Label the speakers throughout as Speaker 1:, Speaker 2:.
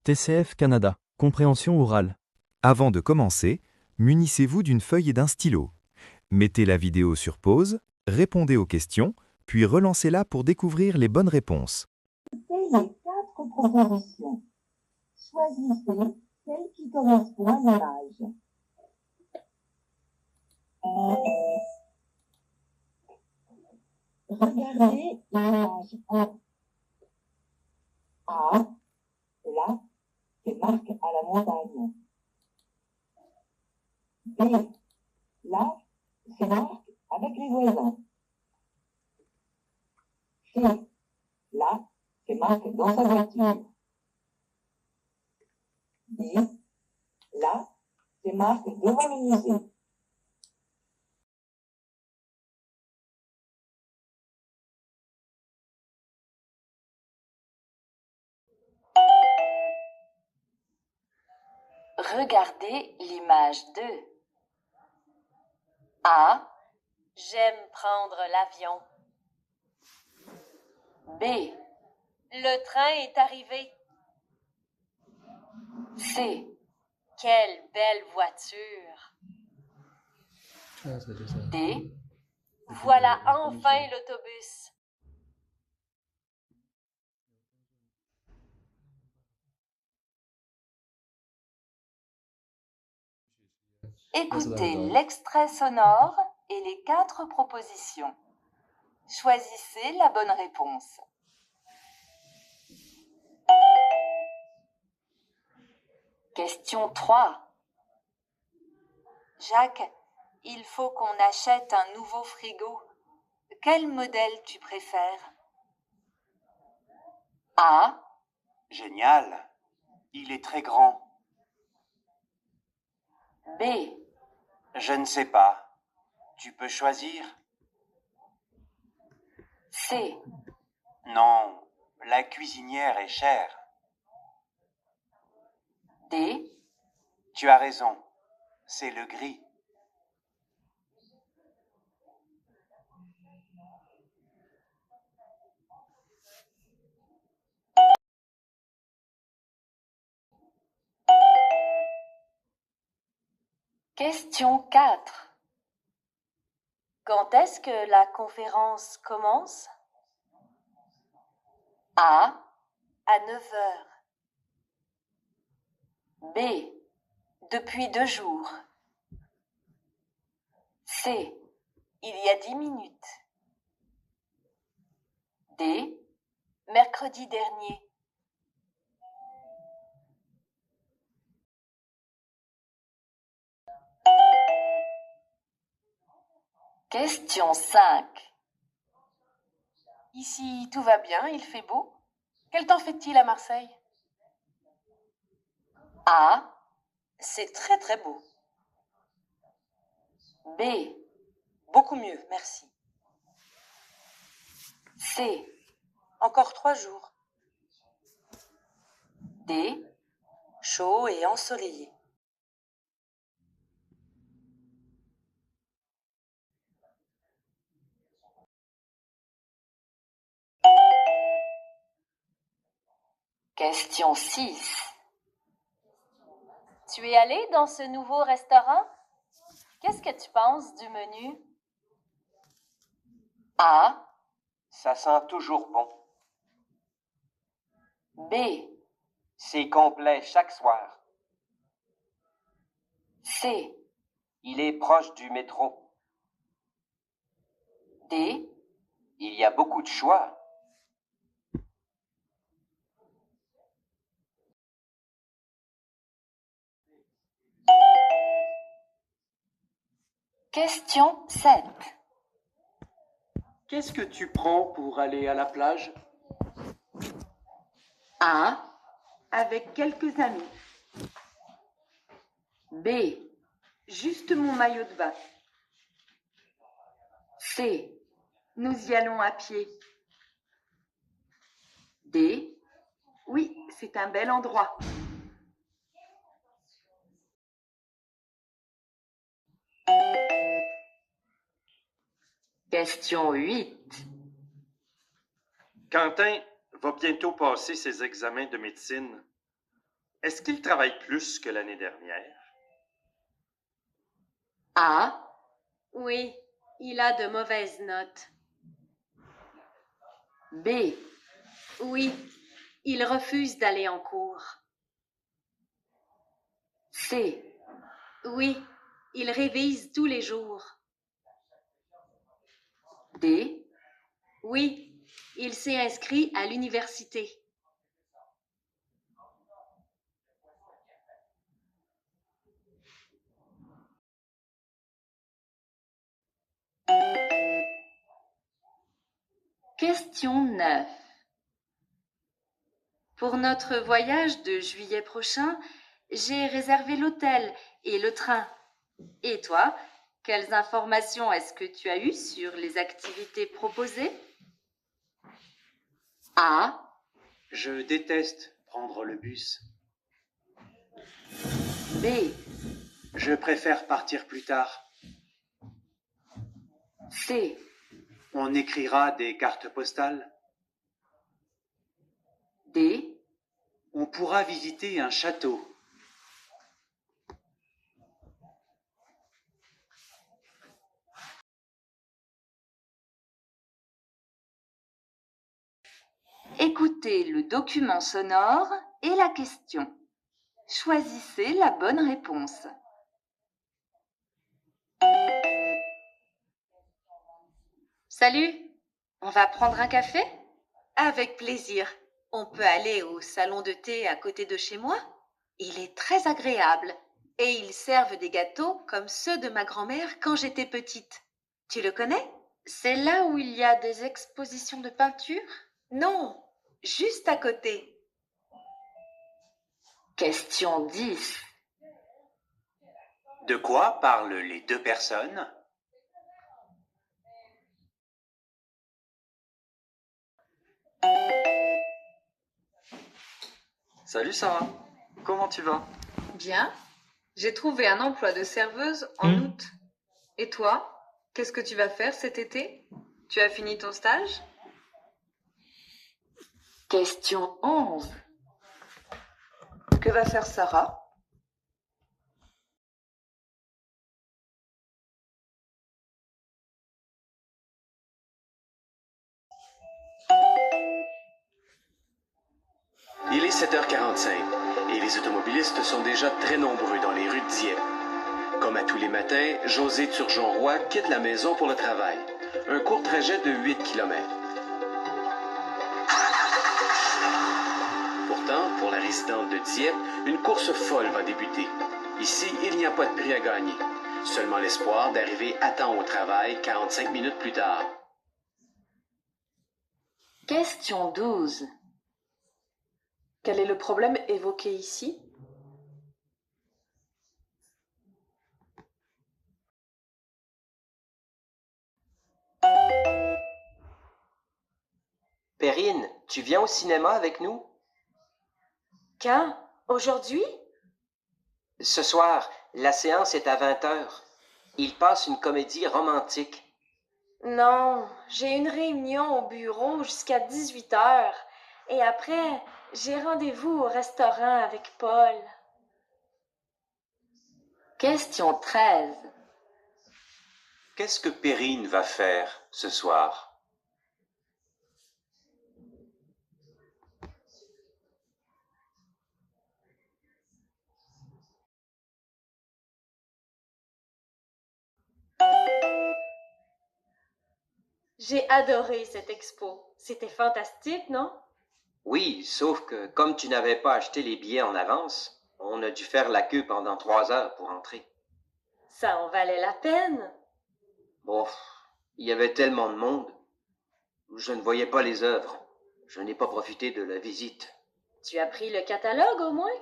Speaker 1: TCF Canada, compréhension orale.
Speaker 2: Avant de commencer, munissez-vous d'une feuille et d'un stylo. Mettez la vidéo sur pause, répondez aux questions, puis relancez-la pour découvrir les bonnes réponses.
Speaker 3: Les 4 propositions. Choisissez celle qui correspond à l'image. Regardez l'image 1. A, là, c'est marque à la montagne. B, là, c'est marque avec les voisins. C, là, c'est marque dans sa voiture. D, là, c'est marque devant le musée.
Speaker 4: Regardez l'image 2. A. J'aime prendre l'avion. B. Le train est arrivé. C. Quelle belle voiture. D. Voilà enfin l'autobus. Écoutez l'extrait sonore et les 4 propositions. Choisissez la bonne réponse. Question 3. Jacques, il faut qu'on achète un nouveau frigo. Quel modèle tu préfères? A.
Speaker 5: Génial. Il est très grand.
Speaker 4: B.
Speaker 5: Je ne sais pas. Tu peux choisir?
Speaker 4: C.
Speaker 5: Non, la cuisinière est chère.
Speaker 4: D.
Speaker 5: Tu as raison. C'est le gris.
Speaker 4: Question 4. Quand est-ce que la conférence commence? A. À 9 heures. B. Depuis 2 jours. C. Il y a 10 minutes. D. Mercredi dernier. Question 5. Ici, tout va bien, il fait beau. Quel temps fait-il à Marseille? A. C'est très très beau. B. Beaucoup mieux, merci. C. Encore 3 jours. D. Chaud et ensoleillé. Question 6. Tu es allé dans ce nouveau restaurant? Qu'est-ce que tu penses du menu? A.
Speaker 5: Ça sent toujours bon.
Speaker 4: B.
Speaker 5: C'est complet chaque soir.
Speaker 4: C.
Speaker 5: Il est proche du métro.
Speaker 4: D.
Speaker 5: Il y a beaucoup de choix.
Speaker 4: Question 7.
Speaker 5: Qu'est-ce que tu prends pour aller à la plage?
Speaker 4: A. Avec quelques amis. B. Juste mon maillot de bain. C. Nous y allons à pied. D. Oui, c'est un bel endroit. Question 8.
Speaker 6: Quentin va bientôt passer ses examens de médecine.
Speaker 5: Est-ce qu'il travaille plus que l'année dernière?
Speaker 6: A. Oui, il a de mauvaises notes. B. Oui, il refuse d'aller en cours. C. Oui, il révise tous les jours. D. Oui, il s'est inscrit à l'université. Question 9. Pour notre voyage de juillet prochain, j'ai réservé l'hôtel et le train. Et toi, quelles informations est-ce que tu as eues sur les activités proposées? A.
Speaker 5: Je déteste prendre le bus.
Speaker 6: B.
Speaker 5: Je préfère partir plus tard.
Speaker 6: C.
Speaker 5: On écrira des cartes postales.
Speaker 6: D.
Speaker 5: On pourra visiter un château.
Speaker 4: Écoutez le document sonore et la question. Choisissez la bonne réponse.
Speaker 6: Salut, on va prendre un café? Avec plaisir. On peut aller au salon de thé à côté de chez moi? Il est très agréable et ils servent des gâteaux comme ceux de ma grand-mère quand j'étais petite. Tu le connais? C'est là où il y a des expositions de peinture? Non, juste à côté.
Speaker 4: Question 10.
Speaker 5: De quoi parlent les deux personnes?
Speaker 7: Salut Sarah, comment tu vas?
Speaker 8: Bien. J'ai trouvé un emploi de serveuse en août. Et toi, qu'est-ce que tu vas faire cet été? Tu as fini ton stage?
Speaker 4: Question 11.
Speaker 8: Que va faire Sarah?
Speaker 9: Il est 7h45 et les automobilistes sont déjà très nombreux dans les rues de Dieppe. Comme à tous les matins, José Turgeon-Roy quitte la maison pour le travail. Un court trajet de 8 km. Pourtant, pour la résidente de Dieppe, une course folle va débuter. Ici, il n'y a pas de prix à gagner. Seulement l'espoir d'arriver à temps au travail 45 minutes plus tard.
Speaker 4: Question 12.
Speaker 8: Quel est le problème évoqué ici?
Speaker 10: Perrine, tu viens au cinéma avec nous?
Speaker 6: Quand? Aujourd'hui?
Speaker 10: Ce soir, la séance est à 20h. Il passe une comédie romantique.
Speaker 6: Non, j'ai une réunion au bureau jusqu'à 18h. Et après, j'ai rendez-vous au restaurant avec Paul.
Speaker 4: Question 13.
Speaker 5: Qu'est-ce que Perrine va faire ce soir?
Speaker 6: J'ai adoré cette expo. C'était fantastique, non?
Speaker 10: Oui, sauf que comme tu n'avais pas acheté les billets en avance, on a dû faire la queue pendant 3 heures pour entrer.
Speaker 6: Ça en valait la peine.
Speaker 10: Bon, il y avait tellement de monde. Je ne voyais pas les œuvres. Je n'ai pas profité de la visite.
Speaker 6: Tu as pris le catalogue au moins?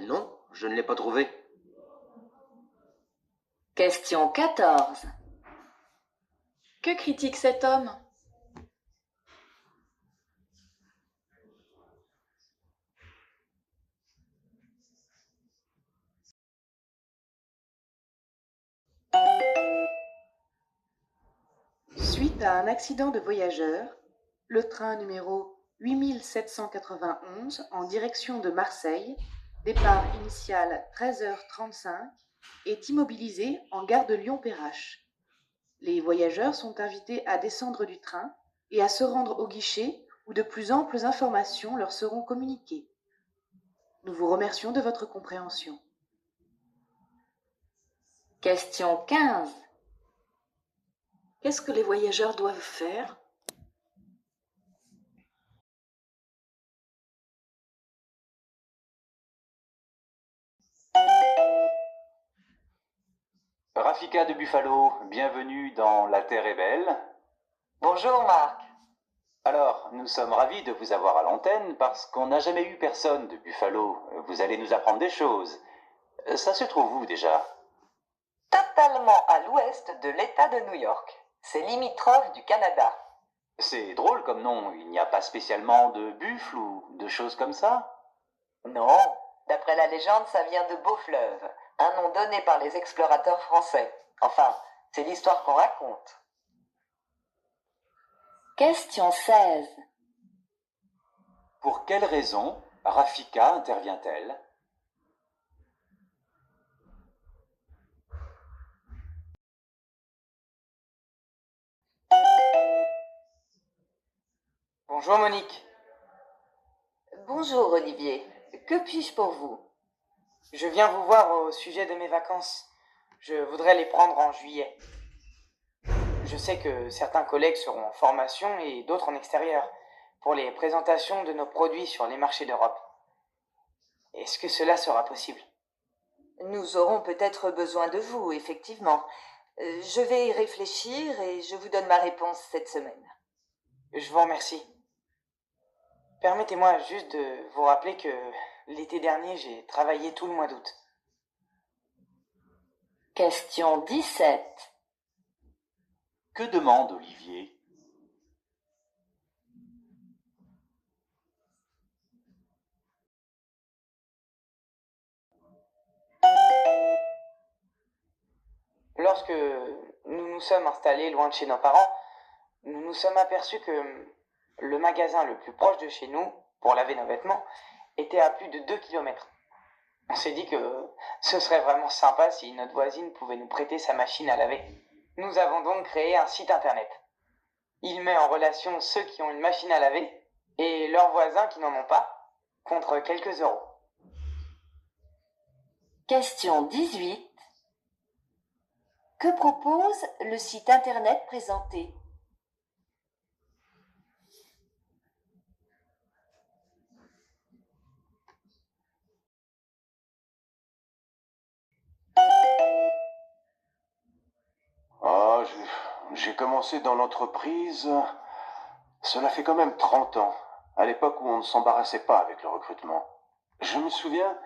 Speaker 10: Non, je ne l'ai pas trouvé.
Speaker 4: Question 14.
Speaker 8: Que critique cet homme? Suite à un accident de voyageurs, le train numéro 8791 en direction de Marseille
Speaker 6: départ initial 13h35, est immobilisé en gare de Lyon-Perrache. Les voyageurs sont invités à descendre du train et à se rendre au guichet où de plus amples informations leur seront communiquées. Nous vous remercions de votre compréhension.
Speaker 4: Question 15.
Speaker 6: Qu'est-ce que les voyageurs doivent faire ?
Speaker 5: Rafika de Buffalo, bienvenue dans La Terre est belle.
Speaker 11: Bonjour Marc.
Speaker 5: Alors, nous sommes ravis de vous avoir à l'antenne parce qu'on n'a jamais eu personne de Buffalo. Vous allez nous apprendre des choses. Ça se trouve où déjà?
Speaker 11: Totalement à l'ouest de l'État de New York. C'est limitrophe du Canada.
Speaker 5: C'est drôle comme nom, il n'y a pas spécialement de buffle ou de choses comme ça?
Speaker 11: Non, d'après la légende, ça vient de Beaufleuve, un nom donné par les explorateurs français. Enfin, c'est l'histoire qu'on raconte.
Speaker 4: Question 16.
Speaker 5: Pour quelle raison Rafika intervient-elle?
Speaker 11: Bonjour Monique.
Speaker 6: Bonjour Olivier, que puis-je pour vous ?
Speaker 11: Je viens vous voir au sujet de mes vacances. Je voudrais les prendre en juillet. Je sais que certains collègues seront en formation et d'autres en extérieur pour les présentations de nos produits sur les marchés d'Europe. Est-ce que cela sera possible ?
Speaker 6: Nous aurons peut-être besoin de vous, effectivement. Je vais y réfléchir et je vous donne ma réponse cette semaine.
Speaker 11: Je vous remercie. Permettez-moi juste de vous rappeler que l'été dernier, j'ai travaillé tout le mois d'août.
Speaker 4: Question 17.
Speaker 5: Que demande Olivier?
Speaker 11: Lorsque nous nous sommes installés loin de chez nos parents, nous nous sommes aperçus que le magasin le plus proche de chez nous, pour laver nos vêtements, était à plus de 2 kilomètres. On s'est dit que ce serait vraiment sympa si notre voisine pouvait nous prêter sa machine à laver. Nous avons donc créé un site internet. Il met en relation ceux qui ont une machine à laver et leurs voisins qui n'en ont pas, contre quelques euros.
Speaker 4: Question 18. Que propose le site internet présenté?
Speaker 9: Ah, j'ai commencé dans l'entreprise, cela fait quand même 30 ans, à l'époque où on ne s'embarrassait pas avec le recrutement. Je me souviens,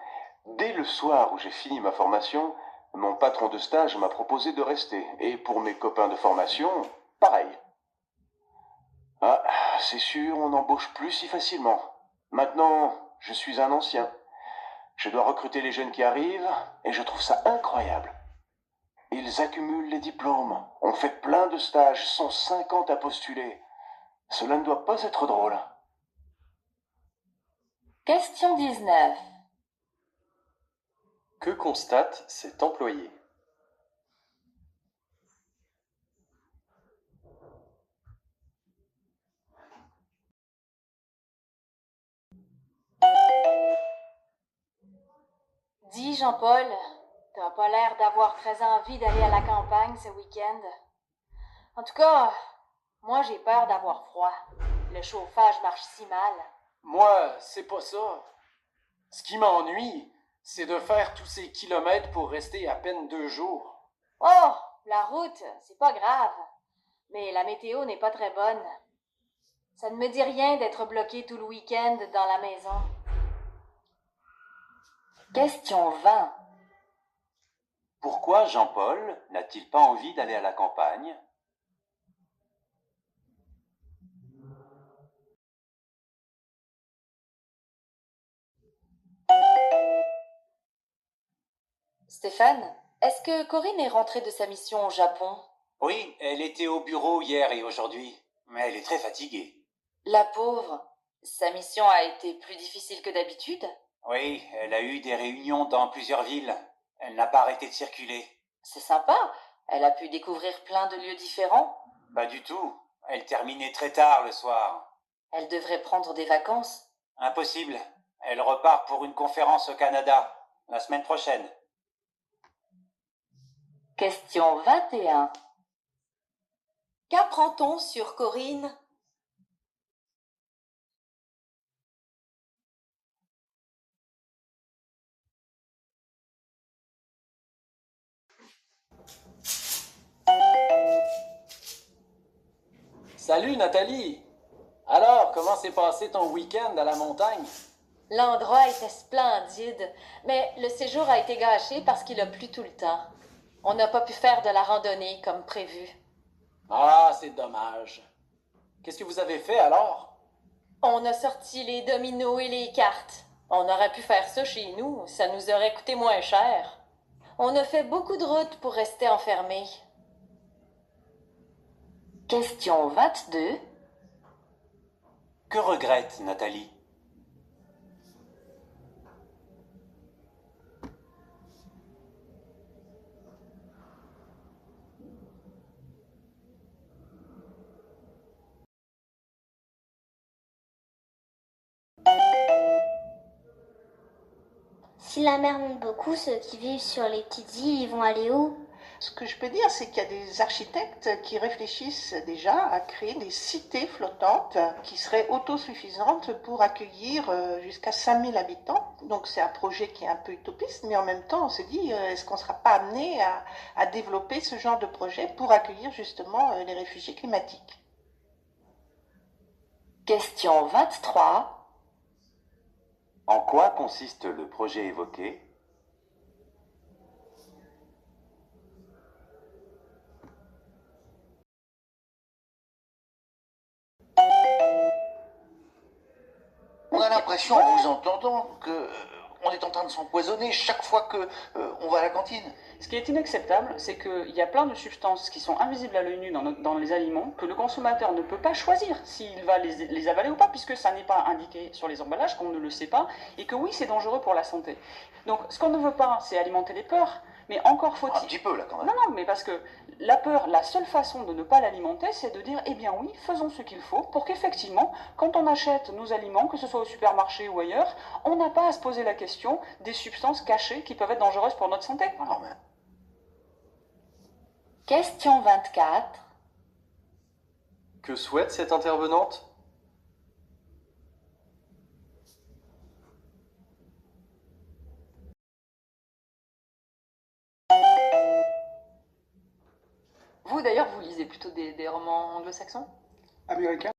Speaker 9: dès le soir où j'ai fini ma formation, mon patron de stage m'a proposé de rester. Et pour mes copains de formation, pareil. Ah, c'est sûr, on n'embauche plus si facilement. Maintenant, je suis un ancien. Je dois recruter les jeunes qui arrivent, et je trouve ça incroyable. Ils accumulent les diplômes, on fait plein de stages, sont 50 à postuler. Cela ne doit pas être drôle.
Speaker 4: Question 19.
Speaker 7: Que constate cet employé?
Speaker 12: Dis Jean-Paul, t'as pas l'air d'avoir très envie d'aller à la campagne ce week-end. En tout cas, moi j'ai peur d'avoir froid. Le chauffage marche si mal.
Speaker 13: Moi, c'est pas ça. Ce qui m'ennuie, c'est de faire tous ces kilomètres pour rester à peine 2 jours.
Speaker 12: Oh, la route, c'est pas grave. Mais la météo n'est pas très bonne. Ça ne me dit rien d'être bloqué tout le week-end dans la maison.
Speaker 4: Question 20.
Speaker 5: Pourquoi Jean-Paul n'a-t-il pas envie d'aller à la campagne?
Speaker 12: Stéphane, est-ce que Corinne est rentrée de sa mission au Japon?
Speaker 5: Oui, elle était au bureau hier et aujourd'hui, mais elle est très fatiguée.
Speaker 12: La pauvre, sa mission a été plus difficile que d'habitude?
Speaker 5: Oui, elle a eu des réunions dans plusieurs villes. Elle n'a pas arrêté de circuler.
Speaker 12: C'est sympa. Elle a pu découvrir plein de lieux différents.
Speaker 5: Pas du tout. Elle terminait très tard le soir.
Speaker 12: Elle devrait prendre des vacances.
Speaker 5: Impossible. Elle repart pour une conférence au Canada, la semaine prochaine.
Speaker 12: Question 21.
Speaker 6: Qu'apprend-on sur Corinne?
Speaker 13: Salut Nathalie! Alors, comment s'est passé ton week-end à la montagne?
Speaker 12: L'endroit était splendide, mais le séjour a été gâché parce qu'il a plu tout le temps. On n'a pas pu faire de la randonnée comme prévu.
Speaker 13: Ah, c'est dommage. Qu'est-ce que vous avez fait alors?
Speaker 12: On a sorti les dominos et les cartes. On aurait pu faire ça chez nous, ça nous aurait coûté moins cher. On a fait beaucoup de routes pour rester enfermés. Question 22.
Speaker 5: Que regrette Nathalie?
Speaker 14: Si la mer monte beaucoup, ceux qui vivent sur les petites îles, ils vont aller où?
Speaker 15: Ce que je peux dire, c'est qu'il y a des architectes qui réfléchissent déjà à créer des cités flottantes qui seraient autosuffisantes pour accueillir jusqu'à 5000 habitants. Donc c'est un projet qui est un peu utopiste, mais en même temps on se dit, est-ce qu'on ne sera pas amené à développer ce genre de projet pour accueillir justement les réfugiés climatiques?
Speaker 12: Question 23.
Speaker 16: En quoi consiste le projet évoqué?
Speaker 17: On a l'impression, en vous entendant, que on est en train de s'empoisonner chaque fois que on va à la cantine.
Speaker 18: Ce qui est inacceptable, c'est qu'il y a plein de substances qui sont invisibles à l'œil nu dans les aliments, que le consommateur ne peut pas choisir s'il va les avaler ou pas, puisque ça n'est pas indiqué sur les emballages, qu'on ne le sait pas, et que oui, c'est dangereux pour la santé. Donc, ce qu'on ne veut pas, c'est alimenter les peurs, mais encore faut-il...
Speaker 17: Un petit peu, là, quand même.
Speaker 18: Non, non, mais parce que la peur, la seule façon de ne pas l'alimenter, c'est de dire, eh bien oui, faisons ce qu'il faut pour qu'effectivement, quand on achète nos aliments, que ce soit au supermarché ou ailleurs, on n'a pas à se poser la question des substances cachées qui peuvent être dangereuses pour notre santé. Voilà.
Speaker 12: Question 24.
Speaker 7: Que souhaite cette intervenante?
Speaker 12: Vous d'ailleurs, vous lisez plutôt des romans anglo-saxons?
Speaker 19: Américain.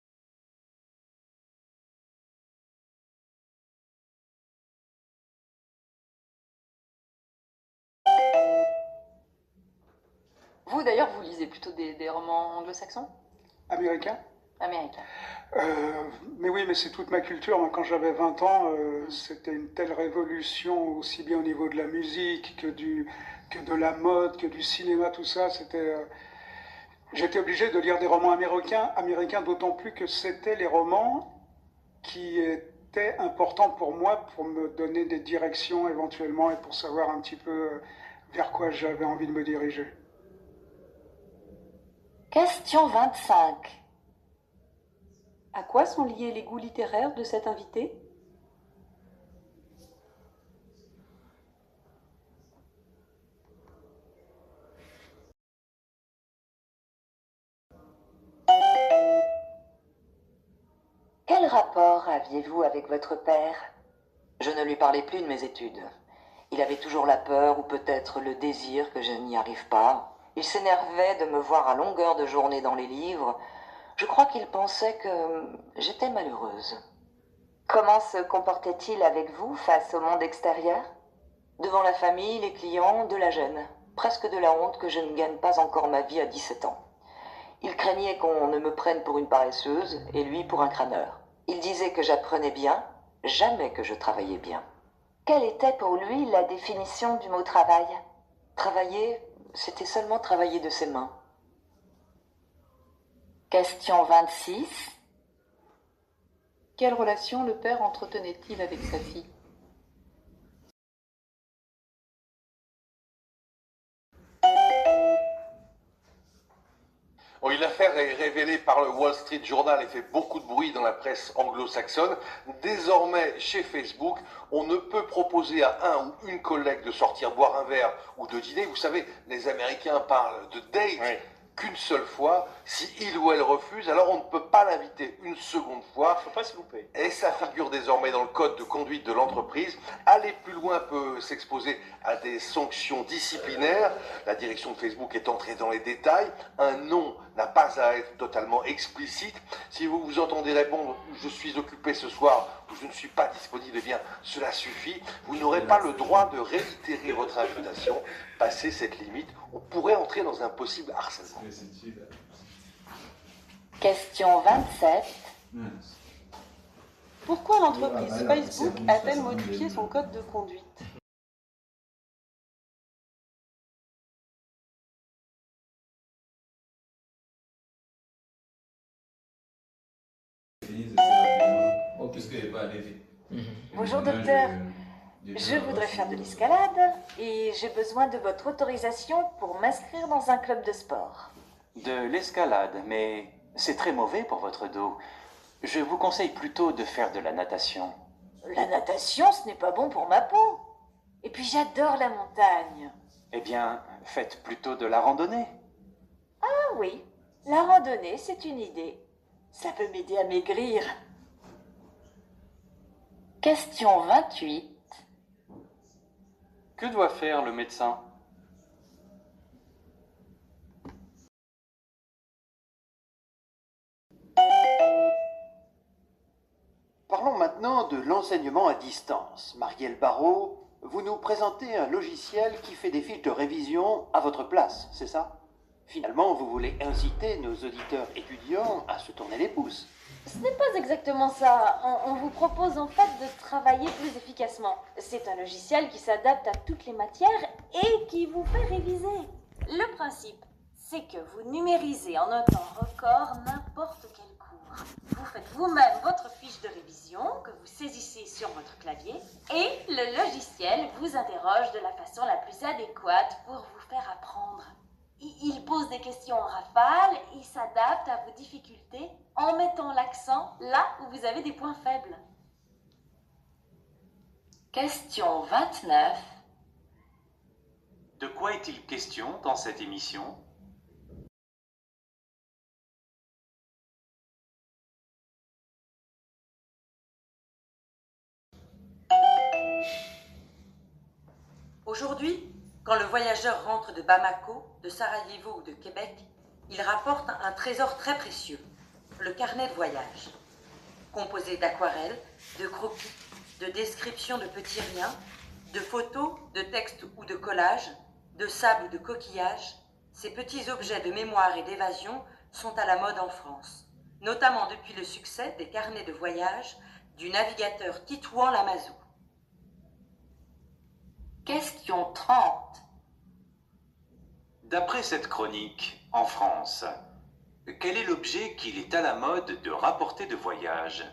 Speaker 12: Vous d'ailleurs, vous lisez plutôt des romans anglo-saxons?
Speaker 19: Américain.
Speaker 12: Américain.
Speaker 19: Mais oui, mais c'est toute ma culture. Moi, quand j'avais 20 ans, c'était une telle révolution, aussi bien au niveau de la musique que de la mode, que du cinéma, tout ça. J'étais obligé de lire des romans américains, d'autant plus que c'était les romans qui étaient importants pour moi, pour me donner des directions éventuellement et pour savoir un petit peu vers quoi j'avais envie de me diriger.
Speaker 12: Question 25.
Speaker 20: À quoi sont liés les goûts littéraires de cet invité?
Speaker 21: Quel rapport aviez-vous avec votre père? Je ne lui parlais plus de mes études. Il avait toujours la peur ou peut-être le désir que je n'y arrive pas. Il s'énervait de me voir à longueur de journée dans les livres. Je crois qu'il pensait que j'étais malheureuse. Comment se comportait-il avec vous face au monde extérieur? Devant la famille, les clients, de la gêne. Presque de la honte que je ne gagne pas encore ma vie à 17 ans. Il craignait qu'on ne me prenne pour une paresseuse et lui pour un crâneur. Il disait que j'apprenais bien, jamais que je travaillais bien. Quelle était pour lui la définition du mot travail? Travailler, c'était seulement travailler de ses mains.
Speaker 12: Question 26.
Speaker 20: Quelle relation le père entretenait-il avec sa fille?
Speaker 1: Oui, l'affaire est révélée par le Wall Street Journal et fait beaucoup de bruit dans la presse anglo-saxonne. Désormais, chez Facebook, on ne peut proposer à un ou une collègue de sortir boire un verre ou de dîner. Vous savez, les Américains parlent de date qu'une seule fois. Si il ou elle refuse, alors on ne peut pas l'inviter une seconde fois.
Speaker 7: Faut pas se louper.
Speaker 1: Et ça figure désormais dans le code de conduite de l'entreprise. Aller plus loin peut s'exposer à des sanctions disciplinaires. La direction de Facebook est entrée dans les détails. Un non n'a pas à être totalement explicite. Si vous vous entendez répondre « je suis occupé ce soir » ou « je ne suis pas disponible », eh bien cela suffit. Vous n'aurez pas le droit de réitérer votre invitation. Passer cette limite, on pourrait entrer dans un possible harcèlement.
Speaker 21: Question 27.
Speaker 20: Pourquoi l'entreprise Facebook a-t-elle modifié son code de conduite?
Speaker 21: Bonjour docteur, je voudrais faire de l'escalade et j'ai besoin de votre autorisation pour m'inscrire dans un club de sport.
Speaker 5: De l'escalade, mais c'est très mauvais pour votre dos. Je vous conseille plutôt de faire de la natation.
Speaker 21: La natation, ce n'est pas bon pour ma peau. Et puis j'adore la montagne.
Speaker 5: Eh bien, faites plutôt de la randonnée.
Speaker 21: Ah oui, la randonnée, c'est une idée. Ça peut m'aider à maigrir. Question 28.
Speaker 7: Que doit faire le médecin?
Speaker 22: Parlons maintenant de l'enseignement à distance. Marielle Barrault, vous nous présentez un logiciel qui fait des fiches de révision à votre place, c'est ça? Finalement, vous voulez inciter nos auditeurs étudiants à se tourner les pouces.
Speaker 12: Ce n'est pas exactement ça. On vous propose en fait de travailler plus efficacement. C'est un logiciel qui s'adapte à toutes les matières et qui vous fait réviser. Le principe, c'est que vous numérisez en un temps record n'importe quel cours. Vous faites vous-même votre fiche de révision que vous saisissez sur votre clavier et le logiciel vous interroge de la façon la plus adéquate pour vous faire apprendre. Il pose des questions en rafale et s'adapte à vos difficultés en mettant l'accent là où vous avez des points faibles.
Speaker 21: Question 29.
Speaker 5: De quoi est-il question dans cette émission?
Speaker 23: Aujourd'hui, quand le voyageur rentre de Bamako, de Sarajevo ou de Québec, il rapporte un trésor très précieux, le carnet de voyage. Composé d'aquarelles, de croquis, de descriptions de petits riens, de photos, de textes ou de collages, de sable ou de coquillages, ces petits objets de mémoire et d'évasion sont à la mode en France, notamment depuis le succès des carnets de voyage du navigateur Titouan Lamazou.
Speaker 21: Question 30.
Speaker 5: D'après cette chronique, en France, quel est l'objet qu'il est à la mode de rapporter de voyage?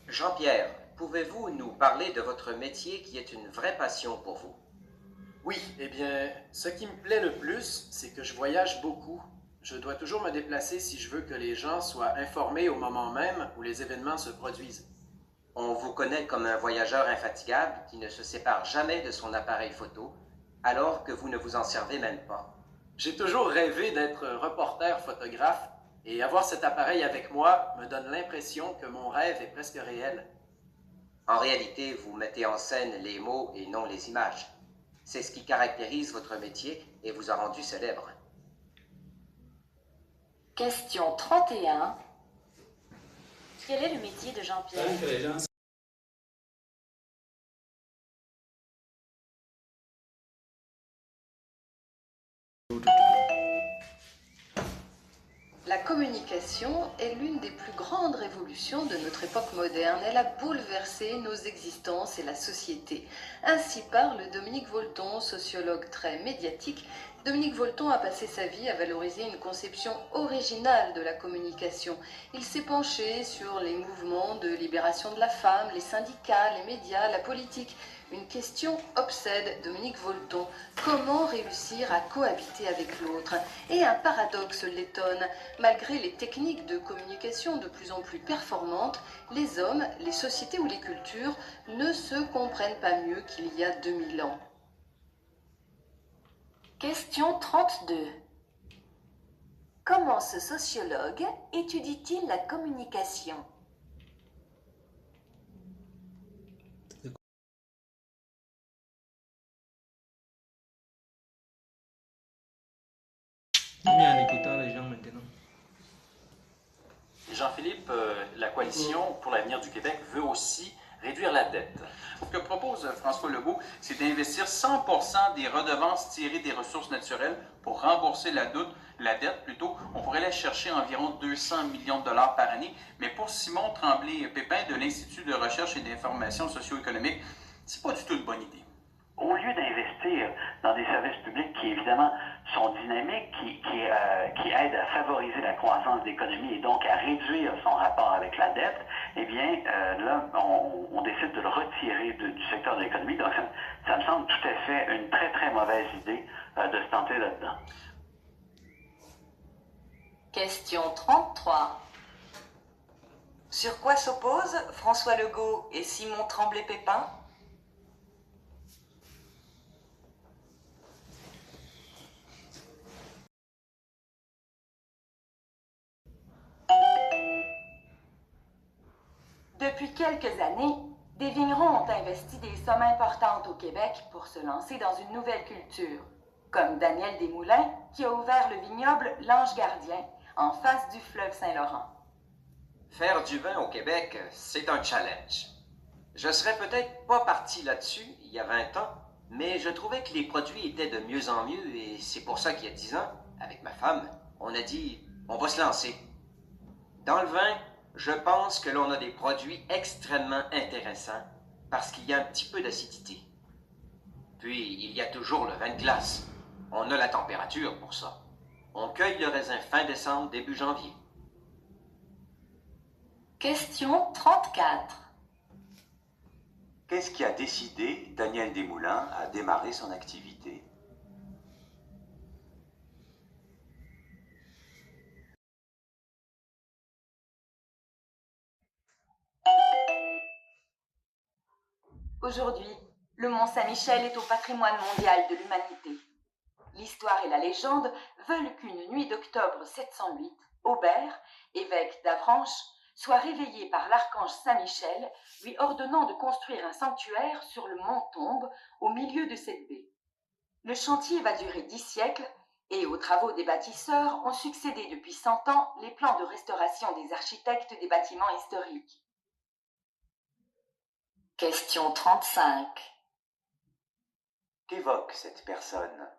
Speaker 10: Jean-Pierre, pouvez-vous nous parler de votre métier qui est une vraie passion pour vous?
Speaker 13: Oui, eh bien, ce qui me plaît le plus, c'est que je voyage beaucoup. Je dois toujours me déplacer si je veux que les gens soient informés au moment même où les événements se produisent.
Speaker 10: On vous connaît comme un voyageur infatigable qui ne se sépare jamais de son appareil photo, alors que vous ne vous en servez même pas.
Speaker 13: J'ai toujours rêvé d'être reporter photographe et avoir cet appareil avec moi me donne l'impression que mon rêve est presque réel.
Speaker 10: En réalité, vous mettez en scène les mots et non les images. C'est ce qui caractérise votre métier et vous a rendu célèbre.
Speaker 21: Question 31.
Speaker 12: Quel est le métier de Jean-Pierre?
Speaker 23: La
Speaker 2: communication est l'une des plus grandes révolutions de notre époque moderne. Elle a bouleversé nos existences et la société. Ainsi parle Dominique Volton, sociologue très médiatique. Dominique Volton a passé sa vie à valoriser une conception originale de la communication. Il s'est penché sur les mouvements de libération de la femme, les syndicats, les médias, la politique. Une question obsède Dominique Volton. Comment réussir à cohabiter avec l'autre? Et un paradoxe l'étonne. Malgré les techniques de communication de plus en plus performantes, les hommes, les sociétés ou les cultures ne se comprennent pas mieux qu'il y a 2000 ans.
Speaker 4: Question 32. Comment ce sociologue étudie-t-il la communication?
Speaker 3: Bien, en écoutant les gens maintenant.
Speaker 7: Jean-Philippe, la coalition pour l'avenir du Québec veut aussi réduire la dette.
Speaker 8: Ce que propose François Legault, c'est d'investir 100% des redevances tirées des ressources naturelles pour rembourser la dette. Plutôt, on pourrait aller chercher environ 200 millions de dollars par année. Mais pour Simon Tremblay-Pépin de l'Institut de recherche et d'information socio-économique, c'est pas du tout une bonne idée.
Speaker 24: Au lieu d'investir dans des services publics qui, évidemment, sont dynamiques, qui aident à favoriser la croissance de l'économie et donc à réduire son rapport avec la dette, eh bien, là, on décide de le retirer du secteur de l'économie. Donc, ça me semble tout à fait une très, très mauvaise idée de se tenter là-dedans.
Speaker 4: Question 33. Sur quoi s'opposent François Legault et Simon Tremblay-Pépin? Depuis quelques années, des vignerons ont investi des sommes importantes au Québec pour se lancer dans une nouvelle culture, comme Daniel Desmoulins qui a ouvert le vignoble L'Ange Gardien en face du fleuve Saint-Laurent.
Speaker 10: Faire du vin au Québec, c'est un challenge. Je serais peut-être pas parti là-dessus il y a 20 ans, mais je trouvais que les produits étaient de mieux en mieux et c'est pour ça qu'il y a 10 ans, avec ma femme, on a dit on va se lancer. Dans le vin, je pense que l'on a des produits extrêmement intéressants parce qu'il y a un petit peu d'acidité. Puis, il y a toujours le vin de glace. On a la température pour ça. On cueille le raisin fin décembre, début janvier.
Speaker 4: Question 34.
Speaker 16: Qu'est-ce qui a décidé Daniel Desmoulins à démarrer son activité?
Speaker 4: Aujourd'hui, le Mont Saint-Michel est au patrimoine mondial de l'humanité. L'histoire et la légende veulent qu'une nuit d'octobre 708, Aubert, évêque d'Avranches, soit réveillé par l'archange Saint-Michel, lui ordonnant de construire un sanctuaire sur le mont Tombe, au milieu de cette baie. Le chantier va durer 10 siècles, et aux travaux des bâtisseurs ont succédé depuis 100 ans les plans de restauration des architectes des bâtiments historiques. Question 35.
Speaker 16: Qu'évoque cette personne?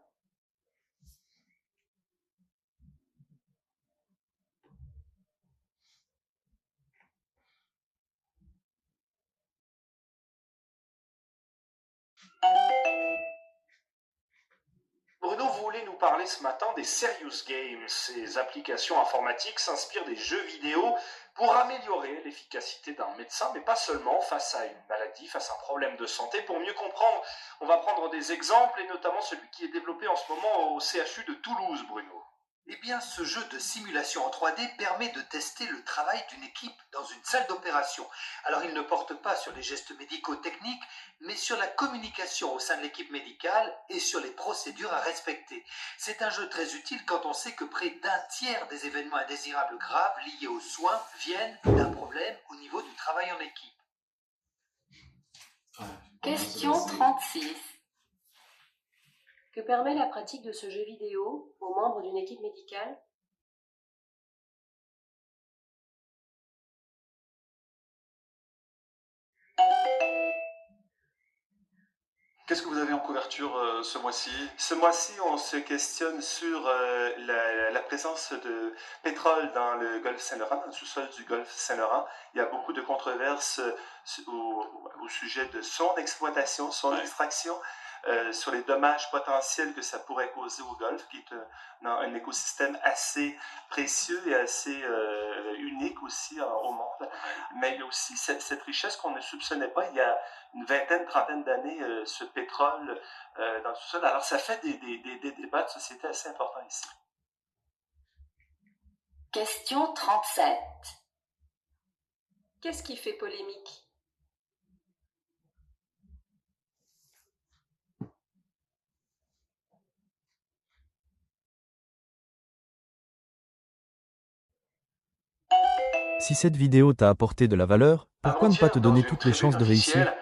Speaker 25: Bruno, vous voulez nous parler ce matin des Serious Games. Ces applications informatiques s'inspirent des jeux vidéo pour améliorer l'efficacité d'un médecin, mais pas seulement face à une maladie, face à un problème de santé. Pour mieux comprendre, on va prendre des exemples, et notamment celui qui est développé en ce moment au CHU de Toulouse, Bruno.
Speaker 26: Eh bien, ce jeu de simulation en 3D permet de tester le travail d'une équipe dans une salle d'opération. Alors, il ne porte pas sur les gestes médicaux techniques, mais sur la communication au sein de l'équipe médicale et sur les procédures à respecter. C'est un jeu très utile quand on sait que près d'un tiers des événements indésirables graves liés aux soins viennent d'un problème au niveau du travail en équipe.
Speaker 4: Question 36.
Speaker 27: Que permet la pratique de ce jeu vidéo aux membres d'une équipe médicale?
Speaker 25: Qu'est-ce que vous avez en couverture ce mois-ci?
Speaker 6: Ce mois-ci, on se questionne sur la présence de pétrole dans le golfe Saint-Laurent, dans le sous-sol du golfe Saint-Laurent. Il y a beaucoup de controverses au sujet de son exploitation, son extraction, sur les dommages potentiels que ça pourrait causer au golfe, qui est un écosystème assez précieux et assez unique aussi au monde. Mais il y a aussi cette richesse qu'on ne soupçonnait pas il y a une vingtaine, trentaine d'années, ce pétrole dans le sous-sol. Alors ça fait des débats de société assez importants ici.
Speaker 4: Question 37.
Speaker 27: Qu'est-ce qui fait polémique?
Speaker 9: Si cette vidéo t'a apporté de la valeur, pourquoi ne pas te donner toutes les chances de réussir?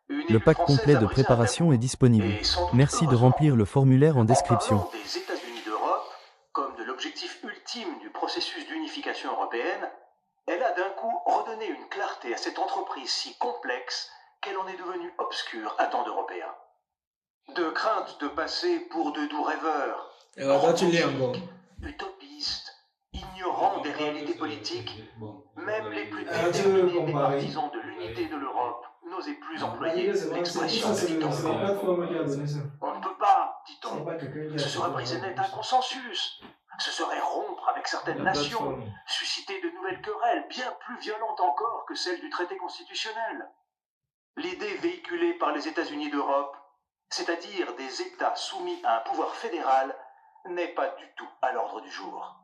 Speaker 9: Le pack complet de préparation est disponible. Merci de remplir le formulaire en description.
Speaker 11: Des États-Unis d'Europe, comme de l'objectif ultime du processus d'unification européenne, elle a d'un coup redonné une clarté à cette entreprise si complexe qu'elle en est devenue obscure à tant d'Européens. De crainte de passer pour de doux rêveurs, utopistes, ignorant des réalités politiques, même les plus déterminés des partisans de l'unité de l'Europe n'osaient plus employer l'expression de l'identité. On ne peut pas, dit-on. Ce serait briser net un consensus. Ce serait rompre avec certaines nations, susciter de nouvelles querelles bien plus violentes encore que celles du traité constitutionnel. L'idée véhiculée par les États-Unis d'Europe, c'est-à-dire des États soumis à un pouvoir fédéral, n'est pas du tout à l'ordre du jour.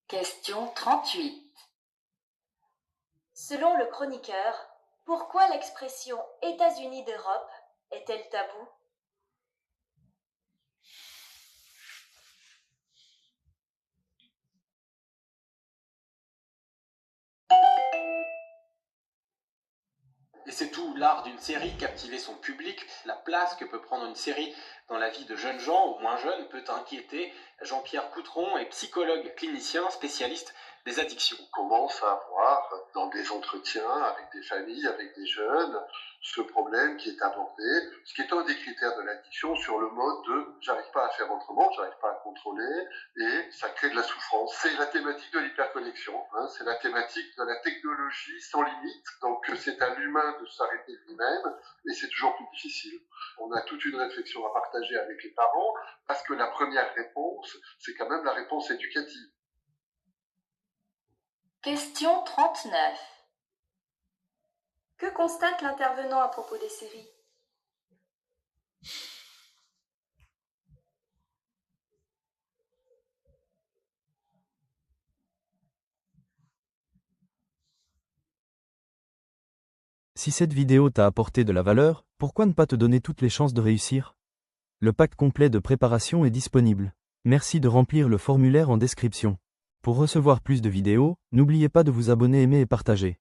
Speaker 4: Question 38.
Speaker 12: Selon le chroniqueur, pourquoi l'expression États-Unis d'Europe est-elle taboue?
Speaker 13: Et c'est tout l'art d'une série, captiver son public, la place que peut prendre une série dans la vie de jeunes gens ou moins jeunes peut inquiéter. Jean-Pierre Coutron est psychologue clinicien, spécialiste des addictions.
Speaker 14: On commence à voir dans des entretiens avec des familles, avec des jeunes, ce problème qui est abordé, ce qui est un des critères de l'addiction sur le mode de « j'arrive pas à faire autrement, j'arrive pas à contrôler » et ça crée de la souffrance. C'est la thématique de l'hyperconnexion, hein, c'est la thématique de la technologie sans limite, donc c'est à l'humain de s'arrêter lui-même et c'est toujours plus difficile. On a toute une réflexion à partager avec les parents parce que la première réponse, c'est quand même la réponse éducative.
Speaker 4: Question 39.
Speaker 27: Que constate l'intervenant à propos des séries?
Speaker 9: Si cette vidéo t'a apporté de la valeur, pourquoi ne pas te donner toutes les chances de réussir? Le pack complet de préparation est disponible. Merci de remplir le formulaire en description. Pour recevoir plus de vidéos, n'oubliez pas de vous abonner, aimer et partager.